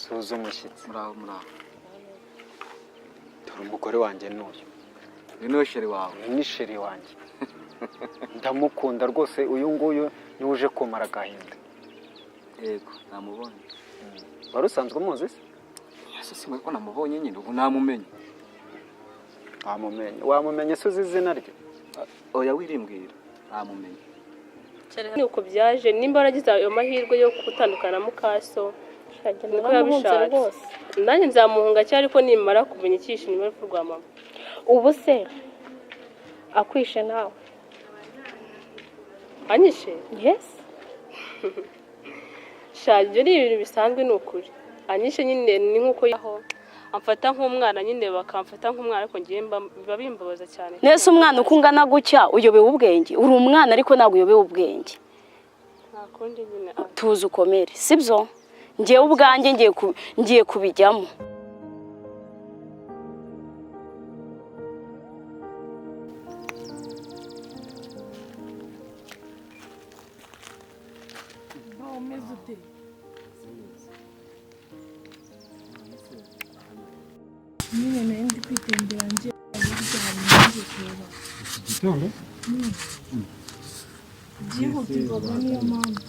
suza umushyitsi. Muraho. Dore umugore wanjye n'uyu. Ni sheri wawe? Ni sheri wanjye. Ndamukunda rwose, uyu nguyu niwe uje kumara agahinda. Yego, namubonye. Wari usanzwe umuzi se? Ese simwe ko namubonye nyine, ubu namumenye. Wamumenye se uzi izina rye? Oya wirimbwira, namumenye. Ni uko byaje, nimba waragize ayo mahirwe yo gutandukana na mukaso, niko yabishatse. Nanjye nzamuhunga cyane ariko nimara kumenya icyishimo n'urupfu rwa mama. Ubu se akwishe nawe? Anyishe? Yes. Ibyo ni ibintu bisanzwe ni ukuri. Anyishe nyine ni nk'uko yaho amfata nk'umwana nyine bakamfata nk'umwana ariko ngiye biba bimbabaza cyane. Nese umwana uko ungana gutya uyobewe ubwenge? Uri umwana ariko ntabwo uyobewe ubwenge. Ntakundi nyine tuzi ukomere, sibyo? Ngiye ubwanjye ngiye kubijyamo. Nyine ndi kwitembera nje abirya hari kureba. Gitondo? Byihutirwaga niyo mpamvu.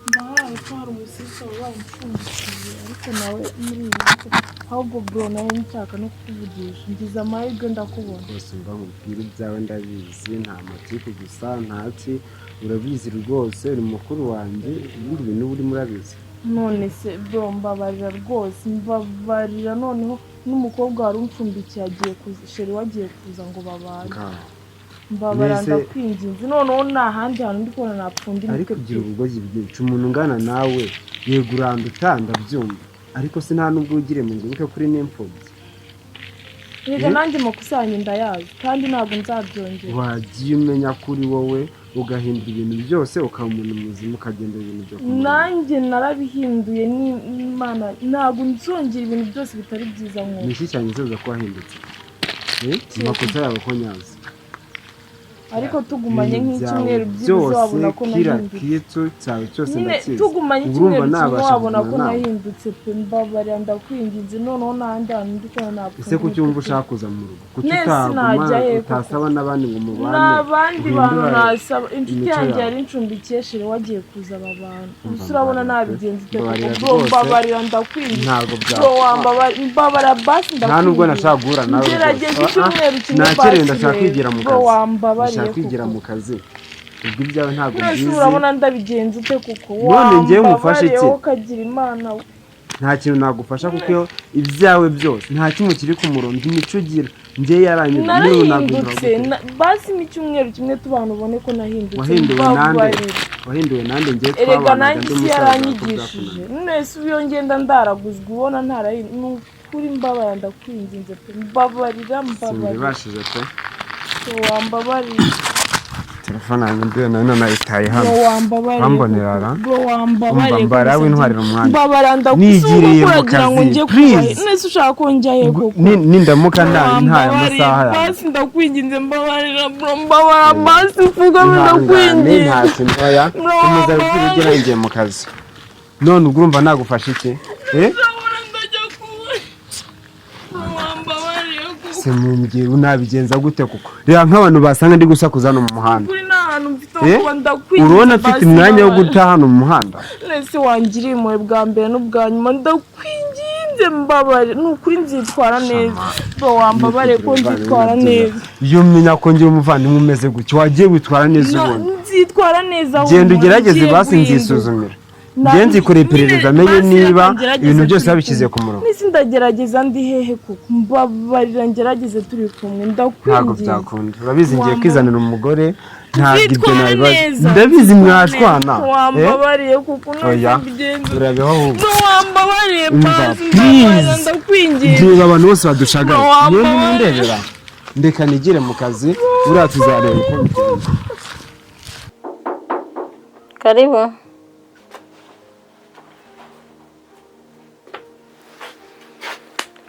Ndahaye ko hari umusirikare wamupfundikiye ariko nawe muri iyi ahubwo bro nawe nshaka no kukuvugisha. Ngize amahirwe ndakubona. Rwose mba nkubwira ibyawe ndabizi, nta matiku gusa ntaki, urabizi rwose, uri mukuru wanjye, ibindi bintu uri murabizi. None se bro mbabarira rwose, mbabarira noneho n'umukobwa wari umfumbikiye agiye sheri wagiye kuza ngo babane. Mbabara ndakwinginze noneho nta handi hantu ndi kubona napfundi nitwe. Ariko kugira ubugozi bwinshi umuntu ungana nawe yego urandutanda ndabyumva, ariko se nta nubwo ugire mu nguruke kuri n'imfubyi. Rega nanjye makusanya ndayazi kandi ntabwo nzabyongera. Wagiye umenya kuri wowe ugahindura ibintu byose ukaba umuntu muzima ukagenda ibintu byo kumenya. Nanjye narabihinduye n'Imana, ntabwo nzongera ibintu byose bitari byiza nk'uko. Niki cyane nzoza ko wahindutse? Makosa yawe ko nyazi. Ariko tugumanye nk'icyumweru byiza wabona ko nahindutse. Kitu cyawe cyose ndakizi. Tugumanye icyumweru kimwe wabona ko nahindutse pe. Mbabarira ndakwinginze noneho nandi hantu ndi kubona napfuye. Ese kuki wumva ushaka kuza mu rugo? Kuki utasaba n'abandi ngo mubane? N'abandi bantu nasaba. Inshuti yanjye yari incumbikiye sheri wagiye kuza aba bantu. Gusa urabona nabigenze bro mbabarira ndakwinginze. Ntago bya. Bro wambabara basi ndakwinginze. Nta nubwo nashaka guhura nawe. Gerageza icyumweru kimwe basi. Nakere ndashaka kwigira mu kazi. Bro wambabariye kwigira mu kazi. Ubwo ibyawe ntago byizi. Urabona ndabigenze ute kuko none ngiye ngufashe iki? Ukagira Imana. Nta kintu nagufasha kuko ibyawe byose nta kimwe kiri ku murongo imico ugira. Ngiye yaranyuze niyo nahindutse basi n'icyumweru kimwe tubana ubone ko nahindutse. Wahinduwe nande ngiye twabana. Erega nanjye si yaranyigishije. Nese uyo ngenda ndaraguzwa ubona ntarahinduka. Kuri mbabara ndakwinginze pe. Mbabarira. Simbibashije pe. Wambabarira. Telefone yanjye mbiye none nayitaye hano. Wambabarira. Wambonerara. Wambabarira. Mbara w'intwarira umwanya. Mbabara ndakugiriye mu kazi. Please. Nese ushaka ko njyaye koko. Nindamuka ntaye amasaha yawe. Basi ndakwinginze mbabarira bro. Mbabara basi vuga ndakwinginze. Nta kintu oya. Komeza ugira ngiye mu kazi. None urumva nagufasha iki? Semumbye unabigenza gute kuko reba nk'abantu basanga ndi gusakuza no mu muhanda. Kuri nahantu mfite kuba ndakwinginze. Urabona afite umwanya wo gutaha hano mu muhanda. Nese wangiriye impuhwe bwa mbere n'ubwa nyuma ndakwinginze mbabare n'ukuri nzitwara neza. Bro wambabare ko nzitwara neza. Iyo menya ko ngira umuvandimwe umeze gutyo wagiye witwara neza ubona. Nzitwara neza. Genda ugerageze basi nzisuzumira. Ngenzi kuri iperereza amenye niba ibintu byose babishyize ku murongo. Nisi ndagerageza ndi hehe kuko mbabarira ngerageze turi kumwe ndakwingiye. Ntago byakunda. Urabizi ngiye kwizanira umugore ntabwo ibyo nabibaza. Ndabizi mwashwana. Wambabariye kuko nabigenza. Urabeho ahubwo. Wambabariye basi ndakwingiye. Ndiba abantu bose badushagaye. Niyo ndebera. Ndeka nigire mu kazi uriya tuzareba uko bigenda. Karibu.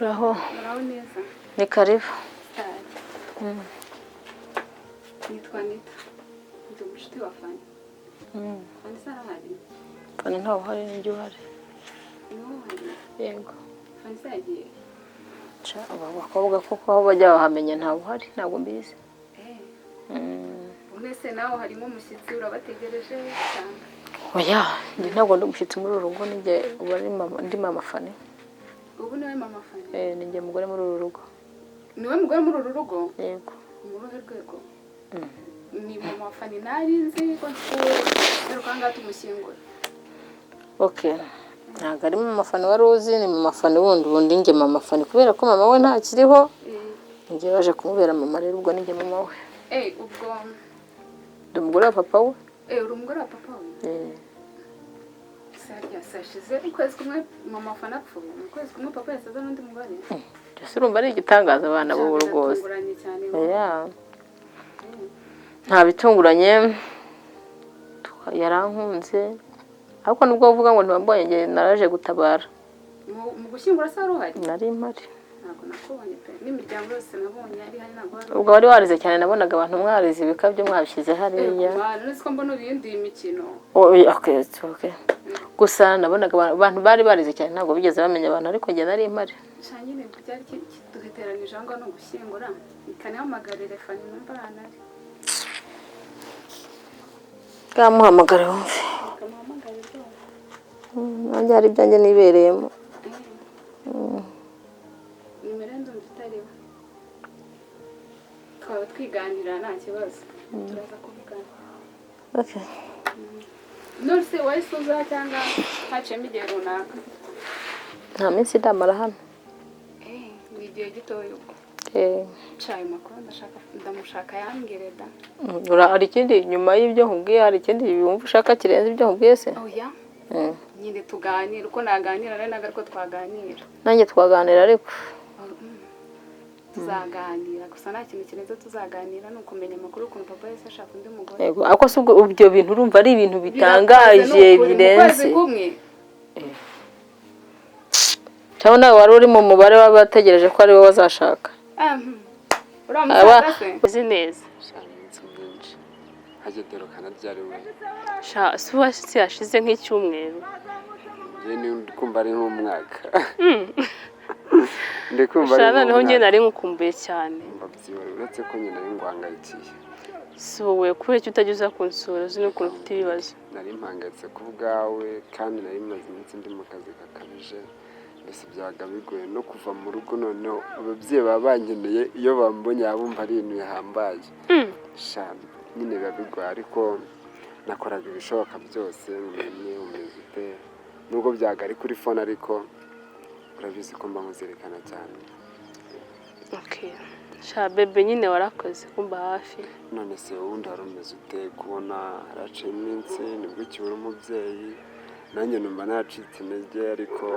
Raho. neza. Ni karibu. Nitwa Nita. Ndi umushuti wa Fanny. Fanny sarahari. Fanny ntawe uhari n'ijya uhari. yego Fanny yagiye aba bakobwa kuko aho bajya bahamenya ntawe uhari ntabwo mbizi Unese nawe harimo umushyitsi urabategereje cyane. oya njye ntabwo ndi umushyitsi muri uru rugo ninjye ubu ari ndi mama Fanny. Ubu niwe mama Fanny? Ninjye mugore muri uru rugo. Niwe mugore muri uru rugo? Yego. Mu ruhe rwego? Ni mama Fanny narinzi ko nshobora tumushyingura. Okay. Ntabwo ari mama Fanny wari uzi ni mama Fanny wundi njye mama Fanny kubera ko mama we ntakiriho njye baje kumubera mama rero ubwo ninjye mama we. Ubwo ndi umugore wa papa we. Uri umugore wa papa we? Sashize ukwezi kumwe mama Fanny apfuye, ukwezi kumwe papa yasaza n'undi mugore. Byose urumva ari igitangaza abana bo rwose. Nta bitunguranye yarankunze ariko nubwo uvuga ngo ntibambonye nge naraje gutabara. Mu gushyingura se wari uhari? Nari mpari. Ntabwo nakubonye pe n'imiryango yose nabonye ari hari ntabwo wari. Ubwo wari warize cyane nabonaga abantu mwarize ibikabyo mwabishyize hariya. Nzi ko mbona ibindi imikino. Okay. Gusa nabonaga abantu bari barize cyane ntabwo bigeze bamenya abantu ariko nge nari mpari. Cyanyine byari duteranije ngo no gushyingura ikanahamagara Fanny numva anari. Kamuhamagara wumve. Nanjye hari ibyanjye nibereyemo. Nimero ndumva itariho. Twaba twiganira nta kibazo. Turaza kuvugana. Okay. Nose wahise uza cyangwa haciyemo igihe runaka? Nta minsi ndamara hano. Ni igihe gitoya ubwo. Caye makuru ndamushaka yambwire da. Hari ikindi nyuma y'ibyo nkubwiye hari ikindi wumva ushaka kirenze ibyo nkubwiye se? Oya. Nyine tuganira uko naganira nawe nagaruko twaganira. Nanjye twaganira ariko. Tuzaganira gusa nta kintu kirenze tuzaganira ni ukumenya amakuru ukuntu papa yese ashaka undi mugore. Yego ako se ubwo ibyo bintu urumva ari ibintu bitangaje birenze. Cyangwa nawe wari uri mu mubare w'abategereje ko ari wowe wazashaka. Uramushaka se? Uzi neza. Hageterukana ryari we? Si yashize nk'icyumweru. Njye ni kumva ari nk'umwaka. Noneho njye nari nkukumbuye cyane. Uretse ko nyine ari ngwangayikiye. Si wowe kubera icyo utajya uza kunsura uzi n'ukuntu ufite ibibazo. Nari mpangayitse ku bwawe kandi nari maze iminsi ndi mu kazi gakabije. Mbese byaga bigoye no kuva mu rugo noneho ababyeyi baba bankeneye iyo bambonye abumva ari ibintu yahambaye. Shana nyine biba bigoye ariko nakoraga ibishoboka byose umenye umeze ute nubwo byaga ari kuri phone ariko urabizi ko mba muzirikana cyane. Okay. Bebe nyine warakoze kumba hafi. None se wundi hari umeze ute kubona haraciye iminsi nibwo ukibura umubyeyi nanjye numva nacitse intege ariko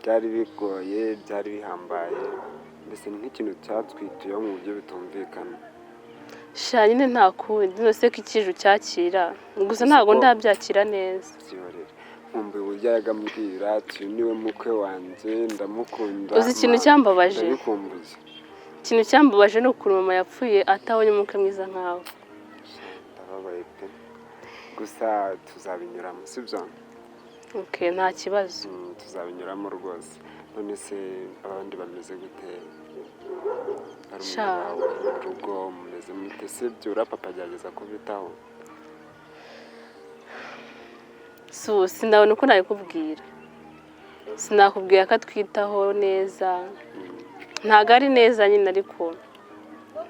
byari bigoye byari bihambaye mbese nk'ikintu cyatwituyeho mu buryo bitumvikana. Nyine nta kundi nose ko ikiju cyakira gusa ntabwo ndabyakira neza. Nkumbuye uburyo yagambwira ati niwe mukwe wanjye ndamukunda. Uzi ikintu cyambabaje? Ndabikumbuye. Ikintu cyambabaje ni ukuntu mama yapfuye atabonye umukwe mwiza nkawe. Ndababaye pe. Gusa tuzabinyuramo sibyo? Okay, nta kibazo. Tuzabinyuramo rwose. None se abandi bameze gute? Rugo mumeze mute se byura papa agerageza kubitaho? Sinabona uko nabikubwira. Sinakubwira ko atwitaho neza. Ntago ari neza nyine ariko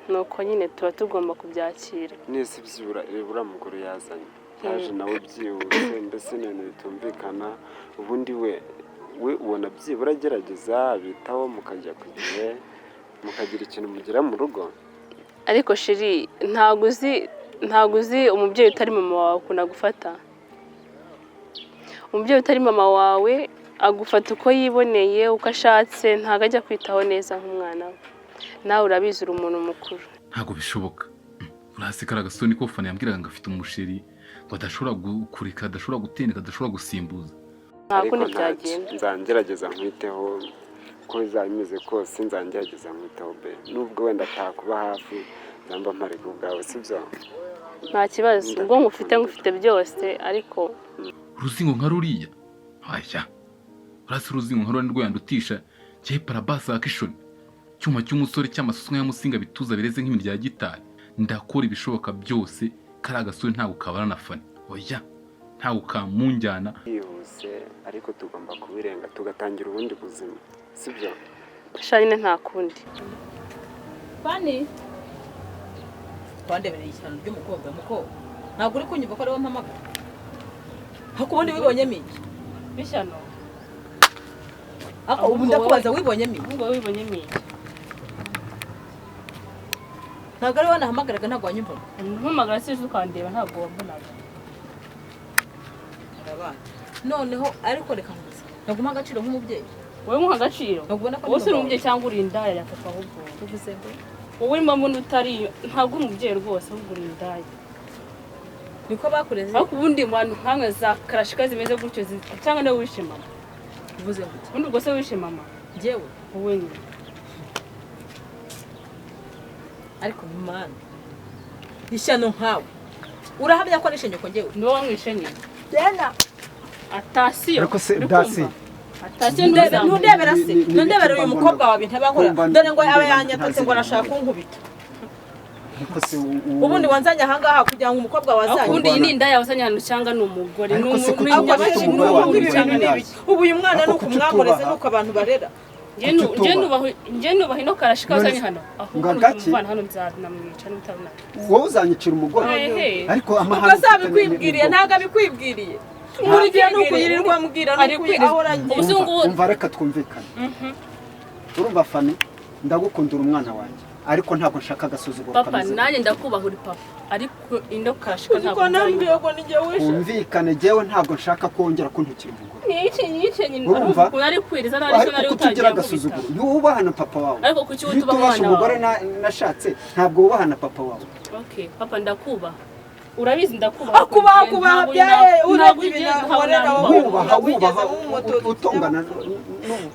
nuko nyine tuba tugomba kubyakira. Nese byura mugore yazanye. Yaje nawe byihuse mbese n'ibintu bitumvikana ubundi we ubona byibura agerageza bitaho mukajya ku gihe mukagira ikintu mugira mu rugo. Ariko shiri ntago uzi umubyeyi utari mama wawe ukunda gufata. Umubyeyi utari mama wawe agufata uko yiboneye uko ashatse ntago ajya kwitaho neza nk'umwana we. Nawe urabizi uri umuntu mukuru. Ntago bishoboka. Urasikara gasoni ko Fanny yambwiraga ngo afite umusheri ngo adashobora gukurika adashobora gutendeka adashobora gusimbuza. Ntabwo ntibyagenda. Nzangerageza nkwiteho ko bizameze kose nzangerageza nkwiteho be nubwo wenda atakuba hafi nzamba mpari ku bwawe sibyo? Nta kibazo ubwo ngufite byose ariko uruzingo nka ruriya. Aya urasi uruzingo nka rwo yandutisha cyahe parabasa akishoni cyuma cy'umusore cy'amasusu y'amusinga bituza bireze nk'imirya ya gitari ndakora ibishoboka byose kari agasore ntago kabana na Fanny oya ntago kamunjyana yihuse ariko tugomba kubirenga tugatangira ubundi buzima sibyo shanyine nta kundi Fanny twandebereye ishyano ry'umukobwa muko ntabwo uri kunyumva ko ari wowe mpamagara hakubundi wibonye miki bishyano ako ubu ndakubaza wibonye miki ngo wibonye miki ntabwo ari wowe nahamagaraga ntabwo wanyumva mpamagara sije ukandeba ntabwo wambonaga noneho ariko reka nguze ntabwo umpa agaciro nk'umubyeyi wowe muha agaciro wowe uri umubyeyi cyangwa uri indaya yafashwe ahubwo uvuze ngo wowe impamvu utari ntabwo umubyeyi rwose ahubwo uri indaya niko bakureze ariko ubundi mu bantu nkamwe za karashika zimeze gutyo cyangwa nawe wishe mama uvuze ngo ubundi ubwo se wishe mama njyewe wowe nyine ariko mwana ishyano nkawe urahamya ko arishe nyoko njyewe niwe wamwishe nyine Dena atasiyo ariko se dasi atasiyo ntundebera se ntundebera uyu mukobwa wawe ntabankora dore ngo aba yanyatatse ngo arashaka kunkubita ariko se ubundi wanzanye ahangaha kugira ngo umukobwa wazanye ubundi iyi ni indaya wasanye hano cyangwa ni umugore Ariko se kuki n'umugore wafashe umugore wawe ubu uyu mwana nuko umwamureze nuko abantu barera njye nubaha ino karashika wasanye hano ahubwo umuvana hano nzanamwica n'utabona wowe uzanyicira umugore ariko ubwo azabikwibwiriye ntabwo abikwibwiriye muri gihe nuko yirirwa mubwira nuko ahora ngiye umva reka twumvikane urumva Fanny ndagukundira umwana wanjye ariko ntabwo nshaka agasuzuguro papa nanjye ndakubaha uri papa ariko ino karashika ntabwo nambwiye ngo ni jyewe wishe twumvikane jewe ntabwo nshaka kongera kuntukira umugore nice nyine urumva ari kwiriza nari ariko kutugira agasuzuguro ntiwubahana papa wawe ariko kuki utuba umwana wawe umugore nashatse ntabwo wubahana papa wawe okay papa ndakubaha urabizi ndakubaha akubaha byaye uragibina horera wubaha utongana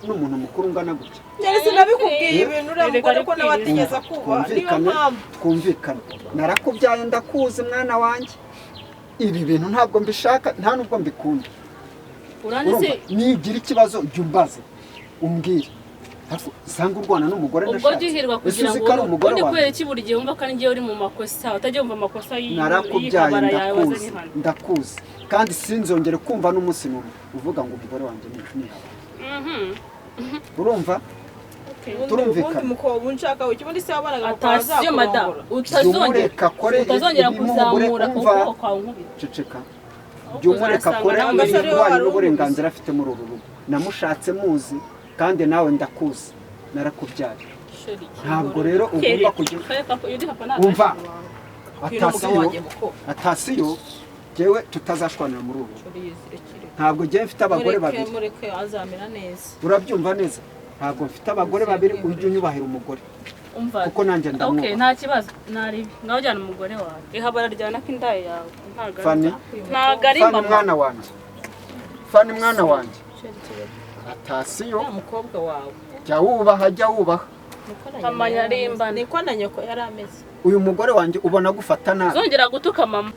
n'umuntu mukuru ungana gutya yari sinabikubwiye ibintu urabikora ko nabatigeza kubaha niyo mpamvu twumvikane narakubyaye ndakuzi mwana wanjye ibi bintu ntabwo mbishaka nta nubwo mbikunda uranditse nigira ikibazo jya umbaze umbwire usanga urwana n'umugore ubwo gihirwa kugira ngo undi kwere kiburi gihe wumva kandi ngiye uri mu makosa utajya wumva amakosa narakubyaye ndakuzi kandi sinzongere kumva n'umunsi n'umwe uvuga ngo umugore wanjye ni urumva turumvikana umukobwa unshaka ukibundi se wabanaga atasiyo madam utazongera kuzamura ukuboko kwawe nkubira ceceka byumureka kore ibijyanye n'uburenganzira afite muri uru rugo namushatse muzi kandi nawe ndakuzi narakubyaye ntabwo rero ugomba kugira umva atasiyo jewe tutazashwanira muri ubu ntabwo jewe mfite abagore babiri urabyumva neza ntabwo mfite abagore babiri ujye unyubahira umugore kuko nanjye ndamwubaha okay nta kibazo naribi ngaho jyana umugore wawe ihabara ryana ko indaya yawe Fanny mwana wanjye Fanny mwana wanjye atasiyo umukobwa wawe jya wubaha amanya rimba niko na nyoko yari ameze uyu mugore wanjye ubona gufata nabi zongera gutuka mama